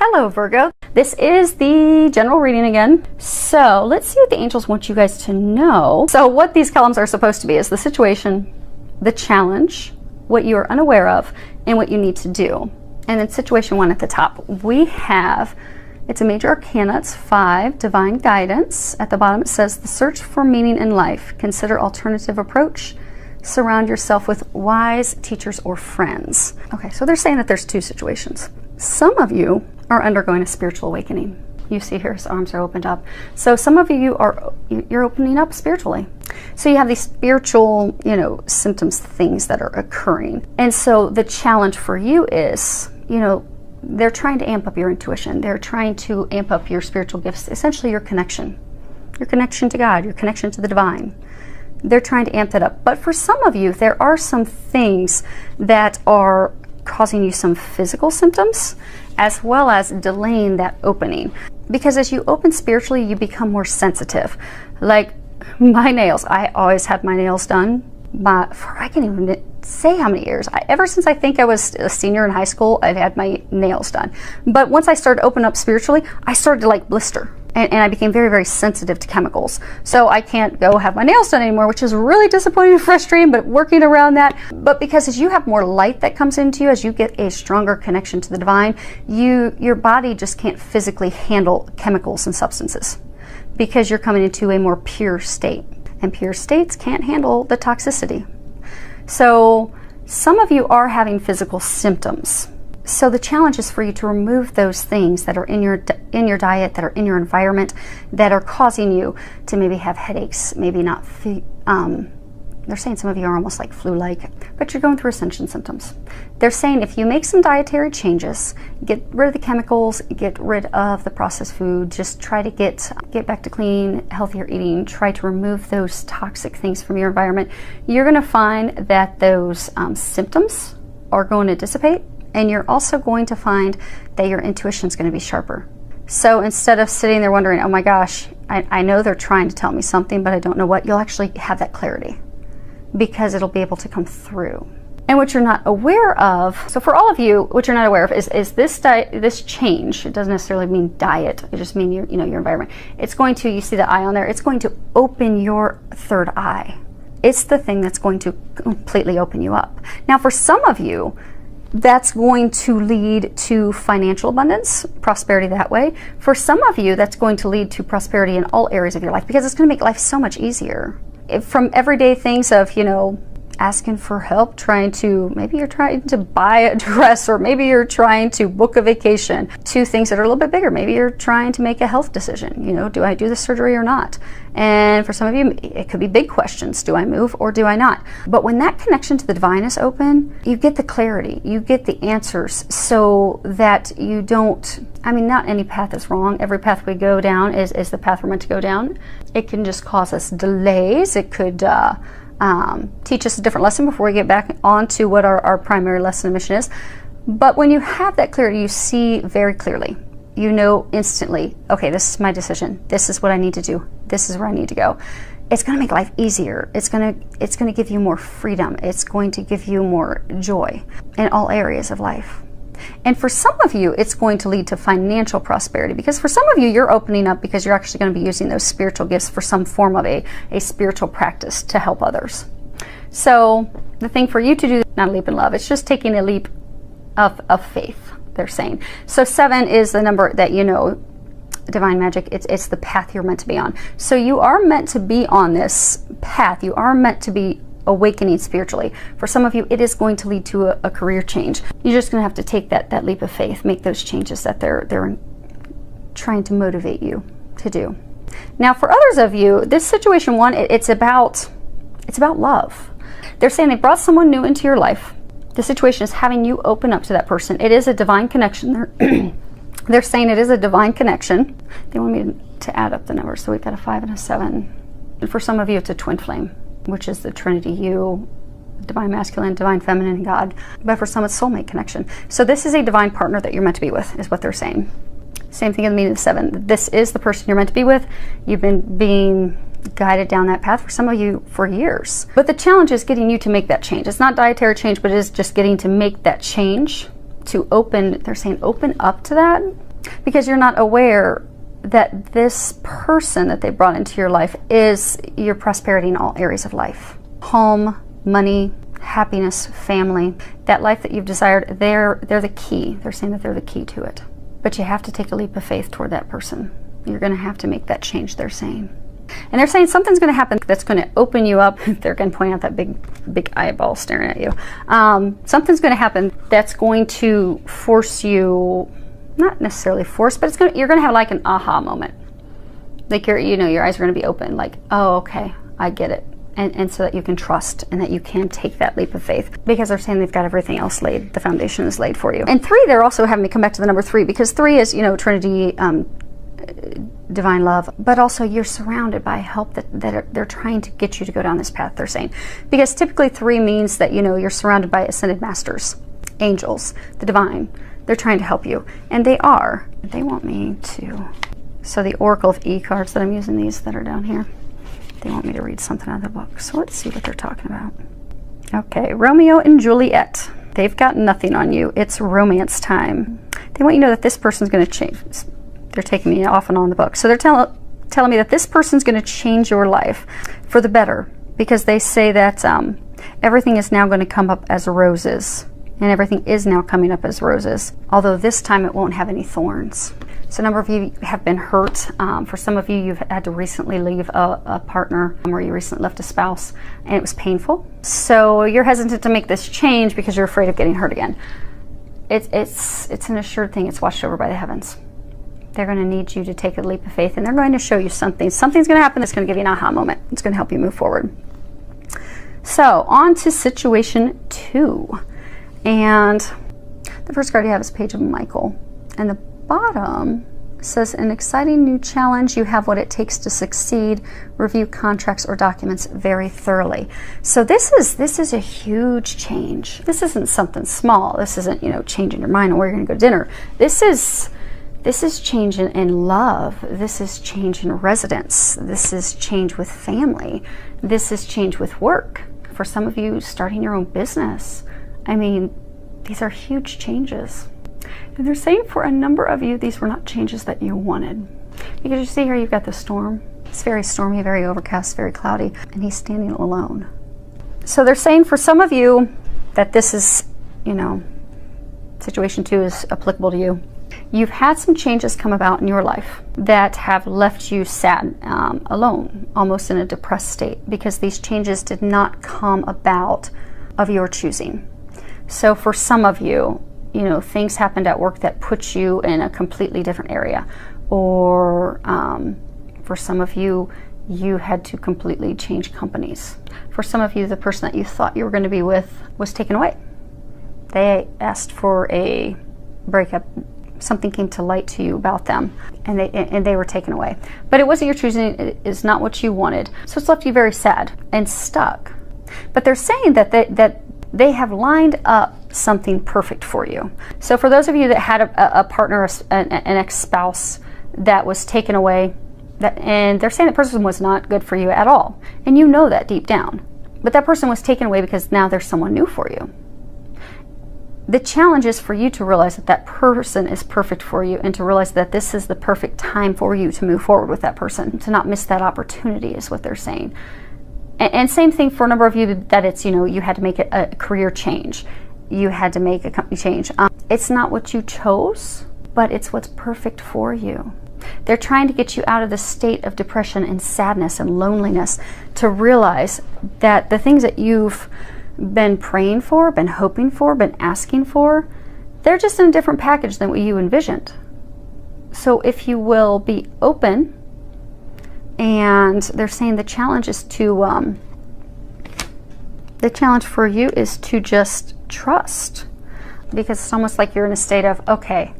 Hello Virgo, this is the general reading again. So let's see what the angels want you guys to know. So what these columns are supposed to be is the situation, the challenge, what you are unaware of, and what you need to do. And then situation 1 at the top, we have, it's a major arcana, it's 5, divine guidance. At the bottom it says the search for meaning in life, consider alternative approach, surround yourself with wise teachers or friends. Okay, so they're saying that there's 2 situations. Some of you are undergoing a spiritual awakening. You see here his arms are opened up. So some of you you're opening up spiritually. So you have these spiritual, symptoms, things that are occurring. And so the challenge for you is, they're trying to amp up your intuition. They're trying to amp up your spiritual gifts, essentially your connection to God, your connection to the divine. They're trying to amp that up. But for some of you, there are some things that are causing you some physical symptoms, as well as delaying that opening. Because as you open spiritually, you become more sensitive. Like my nails, I always had my nails done for, I can't even say how many years. Ever since I think I was a senior in high school, I've had my nails done. But once I started to open up spiritually, I started to blister. And I became very, very sensitive to chemicals. So I can't go have my nails done anymore, which is really disappointing and frustrating, but working around that. But because as you have more light that comes into you, as you get a stronger connection to the divine, your body just can't physically handle chemicals and substances because you're coming into a more pure state. And pure states can't handle the toxicity. So some of you are having physical symptoms. So the challenge is for you to remove those things that are in your diet, that are in your environment, that are causing you to maybe have headaches, maybe not. They're saying some of you are almost like flu-like, but you're going through ascension symptoms. They're saying if you make some dietary changes, get rid of the chemicals, get rid of the processed food, just try to get back to clean, healthier eating, try to remove those toxic things from your environment, you're going to find that those symptoms are going to dissipate. And you're also going to find that your intuition is going to be sharper. So instead of sitting there wondering, oh my gosh, I know they're trying to tell me something, but I don't know what, you'll actually have that clarity because it'll be able to come through. And what you're not aware of, so for all of you, what you're not aware of is this change. It doesn't necessarily mean diet. It just means your environment. It's going to, you see the eye on there, it's going to open your third eye. It's the thing that's going to completely open you up. Now for some of you, that's going to lead to financial abundance, prosperity that way. For some of you, that's going to lead to prosperity in all areas of your life because it's going to make life so much easier. From everyday things of, asking for help, maybe you're trying to buy a dress, or maybe you're trying to book a vacation, to things that are a little bit bigger. Maybe you're trying to make a health decision. Do I do the surgery or not? And for some of you, it could be big questions. Do I move or do I not? But when that connection to the divine is open, you get the clarity, you get the answers, so that you don't, not any path is wrong. Every path we go down is the path we're meant to go down. It can just cause us delays. It could teach us a different lesson before we get back on to what our primary lesson and mission is. But when you have that clarity, you see very clearly. You know instantly, okay, this is my decision. This is what I need to do. This is where I need to go. It's going to make life easier. It's going to give you more freedom. It's going to give you more joy in all areas of life. And for some of you, it's going to lead to financial prosperity, because for some of you, you're opening up because you're actually going to be using those spiritual gifts for some form of a spiritual practice to help others. So the thing for you to do, not a leap in love, it's just taking a leap of faith, they're saying. So 7 is the number that divine magic, it's the path you're meant to be on. So you are meant to be on this path. You are meant to be awakening spiritually. For some of you, it is going to lead to a career change. You're just going to have to take that leap of faith, make those changes that they're trying to motivate you to do. Now for others of you, this situation 1, it's about love. They're saying they brought someone new into your life. The situation is having you open up to that person. It is a divine connection. They're saying it is a divine connection. They want me to add up the numbers. So we've got a 5 and a 7. And for some of you, it's a twin flame, which is the Trinity, you, divine masculine, divine feminine, and God. But for some, it's soulmate connection. So this is a divine partner that you're meant to be with, is what they're saying. Same thing in the meaning of the 7. This is the person you're meant to be with. You've been being guided down that path for some of you for years. But the challenge is getting you to make that change. It's not dietary change, but it is just getting to make that change, to open, they're saying open up to that. because you're not aware that this person that they brought into your life is your prosperity in all areas of life. Home, money, happiness, family, that life that you've desired, they're the key. They're saying that they're the key to it. But you have to take a leap of faith toward that person. You're going to have to make that change, they're saying. And they're saying something's going to happen that's going to open you up. They're going to point out that big eyeball staring at you. Something's going to happen that's going to force you, not necessarily force, but you're going to have like an aha moment. Like your eyes are going to be open, like, oh, okay, I get it. And so that you can trust and that you can take that leap of faith, because they're saying they've got everything else laid. The foundation is laid for you. And 3, they're also having me come back to the number 3, because 3 is, Trinity, divine love, but also you're surrounded by help that they're trying to get you to go down this path, they're saying. Because typically 3 means that, you're surrounded by ascended masters, angels, the divine. They're trying to help you. And they are. They want me to. So the Oracle of E cards that I'm using, these that are down here, they want me to read something out of the book. So let's see what they're talking about. Okay, Romeo and Juliet. They've got nothing on you. It's romance time. They want you to know that this person's going to change. They're taking me off and on the book. So they're telling me that this person's going to change your life for the better, because they say that everything is now going to come up as roses. And everything is now coming up as roses. Although this time it won't have any thorns. So a number of you have been hurt. For some of you, you've had to recently leave a partner, or you recently left a spouse, and it was painful. So you're hesitant to make this change because you're afraid of getting hurt again. It's an assured thing. It's watched over by the heavens. They're going to need you to take a leap of faith, and they're going to show you something. Something's going to happen that's going to give you an aha moment. It's going to help you move forward. So on to situation 2. And the first card you have is Page of Michael. And the bottom says, an exciting new challenge. You have what it takes to succeed. Review contracts or documents very thoroughly. So this is a huge change. This isn't something small. This isn't, changing your mind on where you're going to go to dinner. This is change in love. This is change in residence. This is change with family. This is change with work. For some of you, starting your own business. I mean, these are huge changes. And they're saying for a number of you, these were not changes that you wanted. Because you see here, you've got the storm. It's very stormy, very overcast, very cloudy, and he's standing alone. So they're saying for some of you that this is, situation 2 is applicable to you. You've had some changes come about in your life that have left you sad, alone, almost in a depressed state, because these changes did not come about of your choosing. So for some of you, things happened at work that put you in a completely different area. Or for some of you, you had to completely change companies. For some of you, the person that you thought you were going to be with was taken away. They asked for a breakup. Something came to light to you about them, and they were taken away. But it wasn't your choosing. It is not what you wanted. So it's left you very sad and stuck. But they're saying that they have lined up something perfect for you. So for those of you that had a partner, an ex-spouse that was taken away, and they're saying that person was not good for you at all, and you know that deep down, but that person was taken away because now there's someone new for you. The challenge is for you to realize that that person is perfect for you, and to realize that this is the perfect time for you to move forward with that person, to not miss that opportunity is what they're saying. And same thing for a number of you that it's, you had to make a career change. You had to make a company change. It's not what you chose, but it's what's perfect for you. They're trying to get you out of the state of depression and sadness and loneliness, to realize that the things that you've been praying for, been hoping for, been asking for, they're just in a different package than what you envisioned. So if you will be open, and they're saying the challenge is to, the challenge for you is to just trust, because it's almost like you're in a state of, okay,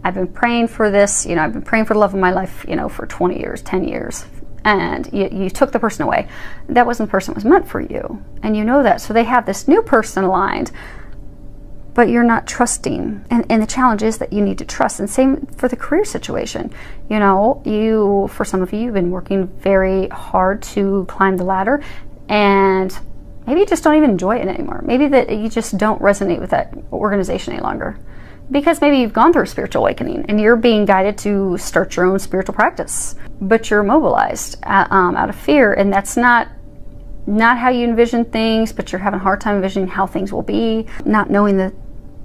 I've been praying for this, I've been praying for the love of my life, for 20 years, 10 years, and you took the person away. That wasn't the person that was meant for you, and you know that. So they have this new person aligned, but you're not trusting. And the challenge is that you need to trust. And same for the career situation. For some of you, you've been working very hard to climb the ladder, and maybe you just don't even enjoy it anymore. Maybe that you just don't resonate with that organization any longer. Because maybe you've gone through a spiritual awakening and you're being guided to start your own spiritual practice, but you're immobilized out of fear, and that's not how you envision things, but you're having a hard time envisioning how things will be, not knowing that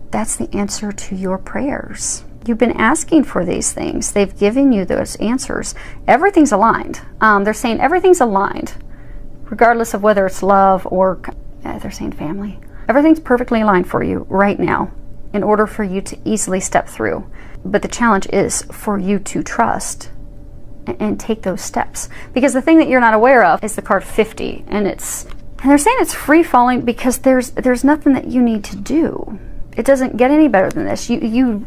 that's the answer to your prayers. You've been asking for these things. They've given you those answers. Everything's aligned. They're saying everything's aligned, regardless of whether it's love or, they're saying family. Everything's perfectly aligned for you right now in order for you to easily step through. But the challenge is for you to trust and take those steps. Because the thing that you're not aware of is the card 50. And they're saying it's free falling because there's nothing that you need to do. It doesn't get any better than this. You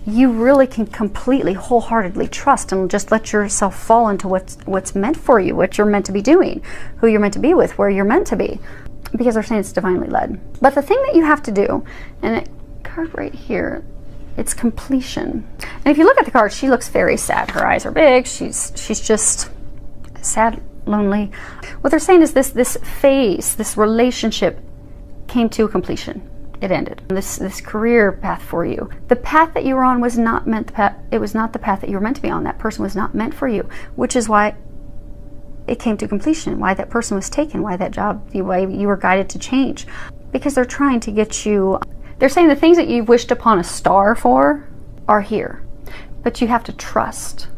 really can completely, wholeheartedly trust and just let yourself fall into what's meant for you, what you're meant to be doing, who you're meant to be with, where you're meant to be. Because they're saying it's divinely led. But the thing that you have to do, and it card right here, it's completion. And if you look at the card, she looks very sad. Her eyes are big. She's just sad, lonely. What they're saying is this phase, this relationship came to a completion. It ended. This career path for you, the path that you were on was not meant. It was not the path that you were meant to be on. That person was not meant for you, which is why it came to completion. Why that person was taken. Why that job. Why you were guided to change. Because they're trying to get you. They're saying the things that you've wished upon a star for are here, but you have to trust.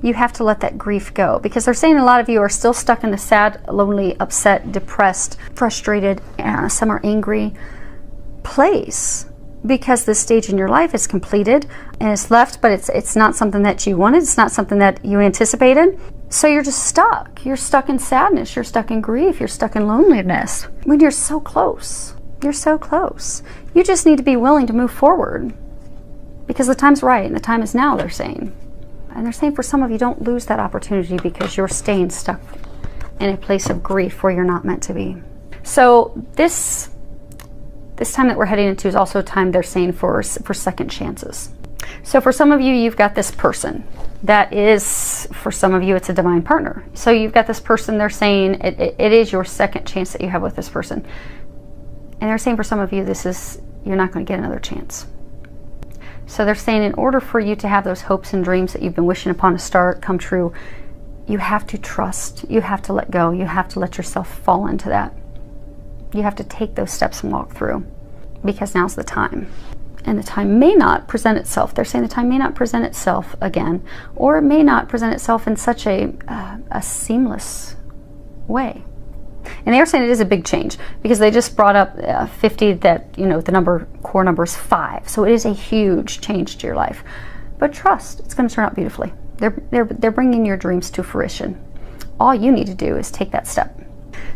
You have to let that grief go, because they're saying a lot of you are still stuck in the sad, lonely, upset, depressed, frustrated, some are angry place, because this stage in your life is completed and it's left, but it's not something that you wanted. It's not something that you anticipated. So you're just stuck. You're stuck in sadness. You're stuck in grief. You're stuck in loneliness when you're so close. You're so close. You just need to be willing to move forward, because the time's right and the time is now, they're saying. And they're saying for some of you, don't lose that opportunity because you're staying stuck in a place of grief where you're not meant to be. So this time that we're heading into is also a time, they're saying, for second chances. So for some of you, you've got this person that is, for some of you, it's a divine partner. So you've got this person, they're saying it is your second chance that you have with this person. And they're saying for some of you, you're not going to get another chance. So they're saying in order for you to have those hopes and dreams that you've been wishing upon a star come true, you have to trust, you have to let go, you have to let yourself fall into that. You have to take those steps and walk through, because now's the time. And the time may not present itself. They're saying the time may not present itself again, or it may not present itself in such a seamless way. And they are saying it is a big change, because they just brought up 50, that, the core number is 5. So it is a huge change to your life. But trust, it's going to turn out beautifully. They're bringing your dreams to fruition. All you need to do is take that step.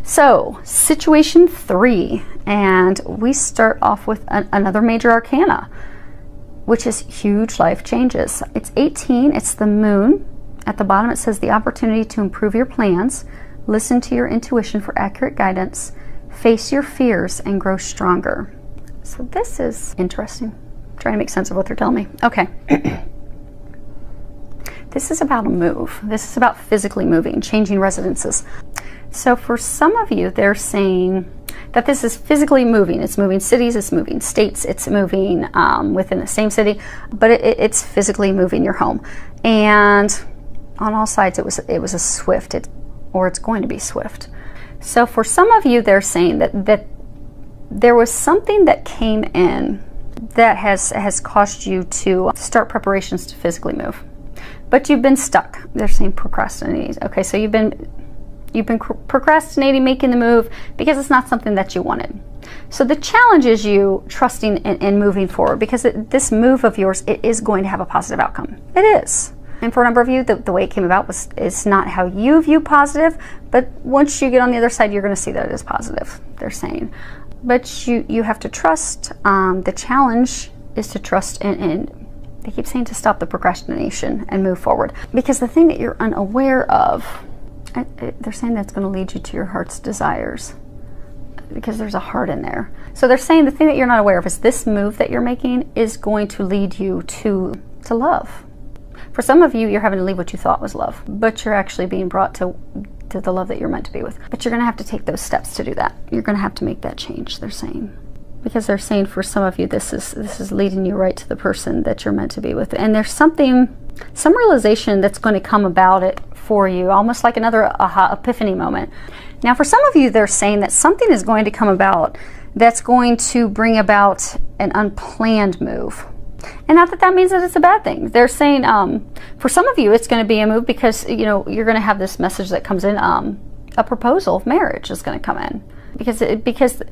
So, situation 3, and we start off with another major arcana, which is huge life changes. It's 18, it's the moon. At the bottom it says the opportunity to improve your plans, listen to your intuition for accurate guidance, face your fears, and grow stronger. So this is interesting. I'm trying to make sense of what they're telling me. Okay. This is about a move. This is about physically moving, changing residences. So for some of you, they're saying that this is physically moving. It's moving cities, it's moving states, it's moving within the same city, but it's physically moving your home. And on all sides, it was a swift, or it's going to be swift. So for some of you, they're saying that there was something that came in that has caused you to start preparations to physically move. But you've been stuck. They're saying procrastinating. Okay, so you've been procrastinating making the move because it's not something that you wanted. So the challenge is you trusting and moving forward, because this move of yours, it is going to have a positive outcome. It is. And for a number of you, the way it came about is not how you view positive, but once you get on the other side, you're going to see that it is positive, they're saying. But you have to trust. The challenge is to trust, and they keep saying to stop the procrastination and move forward. Because the thing that you're unaware of, they're saying that's going to lead you to your heart's desires, because there's a heart in there. So they're saying the thing that you're not aware of is this move that you're making is going to lead you to love. For some of you, you're having to leave what you thought was love, but you're actually being brought to the love that you're meant to be with. But you're going to have to take those steps to do that. You're going to have to make that change, they're saying. because they're saying for some of you this is leading you right to the person that you're meant to be with. And there's some realization that's going to come about it for you, almost like another aha epiphany moment. Now for some of you, they're saying that something is going to come about that's going to bring about an unplanned move. And not that that means that it's a bad thing. They're saying for some of you, it's going to be a move because, you know, you're going to have this message that comes in, a proposal of marriage is going to come in. Because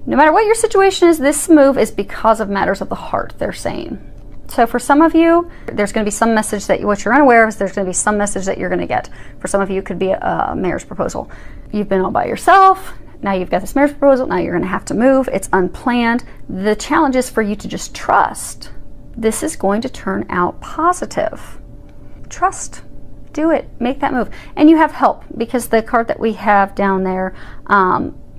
no matter what your situation is, this move is because of matters of the heart, they're saying. So for some of you, there's going to be some message that what you're unaware of is there's going to be some message that you're going to get. For some of you, it could be a marriage proposal. You've been all by yourself. Now you've got this marriage proposal. Now you're going to have to move. It's unplanned. The challenge is for you to just trust. This is going to turn out positive. Trust. Do it. Make that move. And you have help, because the card that we have down there,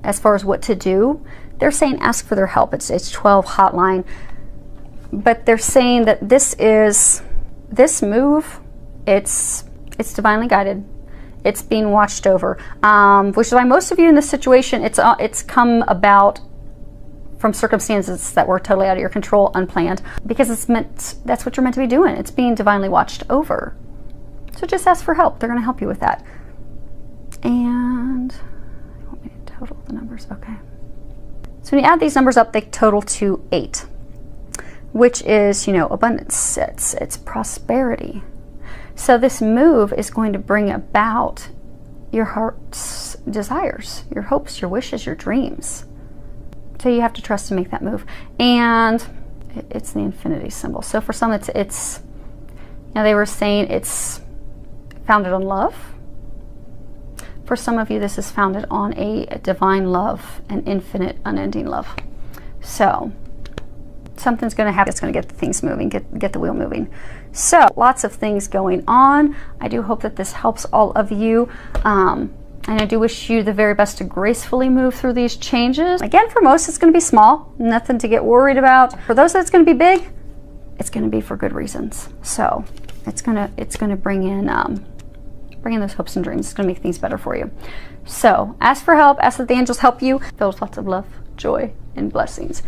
as far as what to do, they're saying ask for their help. It's 12 hotline. But they're saying that this move, it's divinely guided. It's being watched over, which is why most of you in this situation, it's come about from circumstances that were totally out of your control, unplanned, because that's what you're meant to be doing. It's being divinely watched over. So just ask for help. They're going to help you with that. And you want me to total the numbers? Okay. So when you add these numbers up, they total to 8, which is, you know, abundance. It's prosperity. So this move is going to bring about your heart's desires, your hopes, your wishes, your dreams. So you have to trust to make that move. And it's the infinity symbol. So for some, it's you know, they were saying it's founded on love. For some of you, this is founded on a divine love, an infinite, unending love. So something's going to happen. It's going to get the things moving, get the wheel moving. So lots of things going on. I do hope that this helps all of you. And I do wish you the very best to gracefully move through these changes. Again, for most, it's going to be small, nothing to get worried about. For those that's going to be big, it's going to be for good reasons. So it's going to bring in those hopes and dreams. It's going to make things better for you. So ask for help. Ask that the angels help you. Filled with lots of love, joy, and blessings.